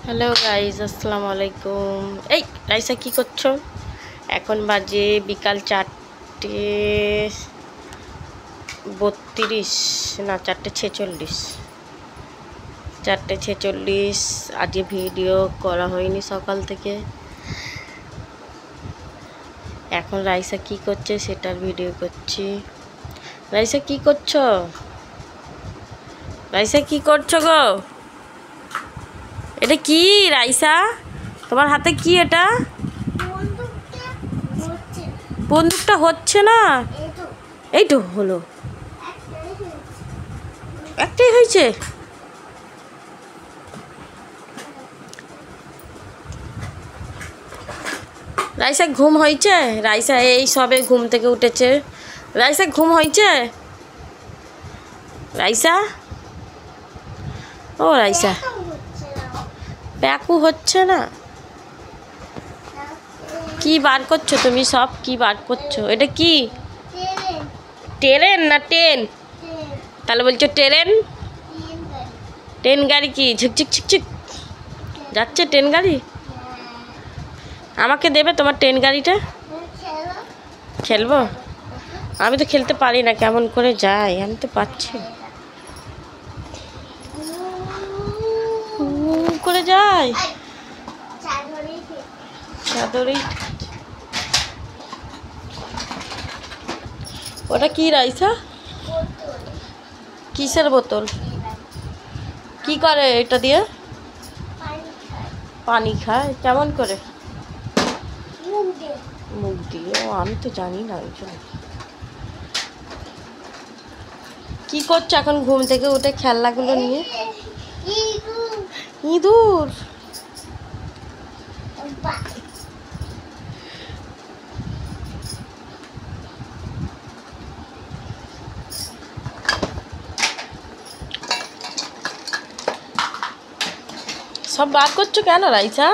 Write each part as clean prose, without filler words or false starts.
Hello guys, আসসালামু আলাইকুম। এই রাইসা কি করছো? এখন বাজে বিকাল 4:32, না 4:46। 4:46। আজকে ভিডিও করা হয়নি সকাল থেকে। এখন রাইসা কি করছে সেটার ভিডিও করছি। রাইসা কি করছো? রাইসা কি করছো গো? এটা কি রাইসা? তোমার হাতে কি এটা? বন্দুকটা হচ্ছে না। এই তো হলো, একটাই হয়েছে। রাইসা ঘুম হয়েছে? রাইসা এই সবে ঘুম থেকে উঠেছে। রাইসা ঘুম হয়েছে? রাইসা, ও রাইসা, প্যাকু হচ্ছে না। কি বার করছো তুমি? সব কি বার করছো? এটা কি ট্রেন না ট্রেন? তাহলে বলছো ট্রেন। ট্রেন গাড়ি কি ঝিকঝিক ঝিকঝিক যাচ্ছে? ট্রেন গাড়ি আমাকে দেবে তোমার ট্রেন গাড়িটা? খেলবো? আমি তো খেলতে পারি না, কেমন করে যাই আমি তো পাচ্ছি করে যাই চাদরেই। ওটা কি রাইসা? কিসের বোতল? কি করে এটা দিয়ে? পানি খায়? কেমন করে? মুখ দিয়ে? ও আমি তো জানি না ওই জন্য। কি করছো এখন ঘুম থেকে উঠে খেলনাগুলো নিয়ে? ইঁদুর? সব বার করছো কেন রাইসা?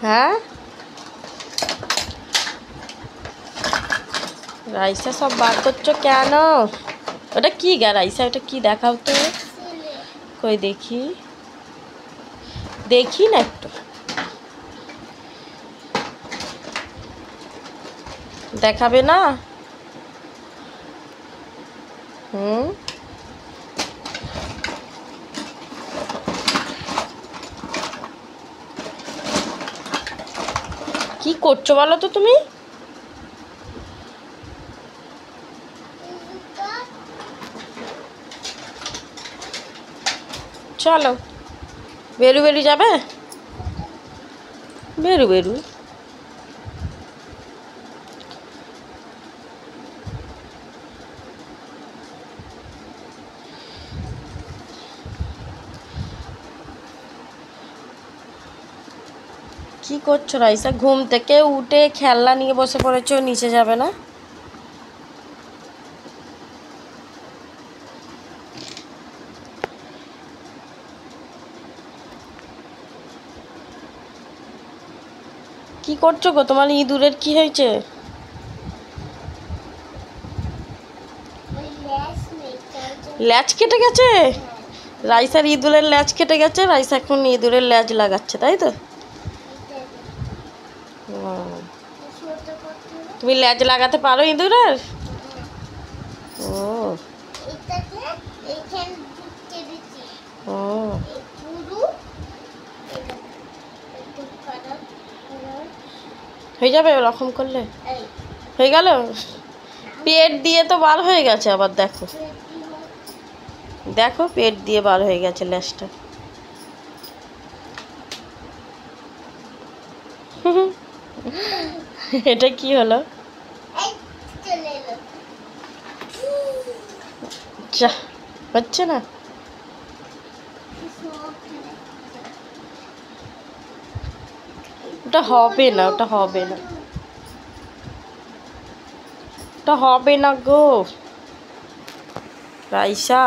হ্যাঁ রাইসা, সব বার করছো কেন? ওটা কি গা রাইসা? ওটা কি দেখাও তো, কই দেখি, দেখি না একটু। দেখাবে না? হুম, কি করছো বলো তো তুমি? চলো বেরু বেরু যাবে? বেরু বেরু কি করছো রাইসা? ঘুম থেকে উঠে খেলনা নিয়ে বসে পড়েছো, নিচে যাবে না? কি করছো গো? তোমার ইঁদুরের কি হয়েছে? ল্যাজ কেটে গেছে? রাইসার ইঁদুরের ল্যাজ কেটে গেছে, রাইসা এখন ইঁদুরের ল্যাজ লাগাচ্ছে, তাই তো? তুমি ল্যাজ লাগাতে পারো ইঁদুরের? ও ও, হয়ে যাবে ওরকম করলে? হয়ে গেল? পেট দিয়ে তো বার হয়ে গেছে আবার, দেখো দেখো, পেট দিয়ে বার হয়ে গেছে ল্যাজটা। এটা কি হলো? যা, হচ্ছে না। ওটা হবে না, ওটা হবে না, ওটা হবে না গো রাইসা।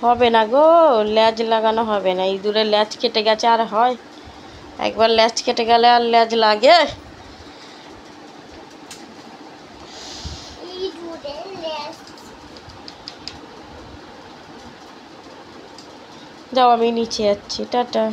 হবে না গো, ল্যাজ লাগানো হবে না, ইঁদুরের ল্যাজ কেটে গেছে আর হয়? একবার ল্যাজ কেটে গেলে আর ল্যাজ লাগে? যাও, আমি নিচে যাচ্ছি, টাটা।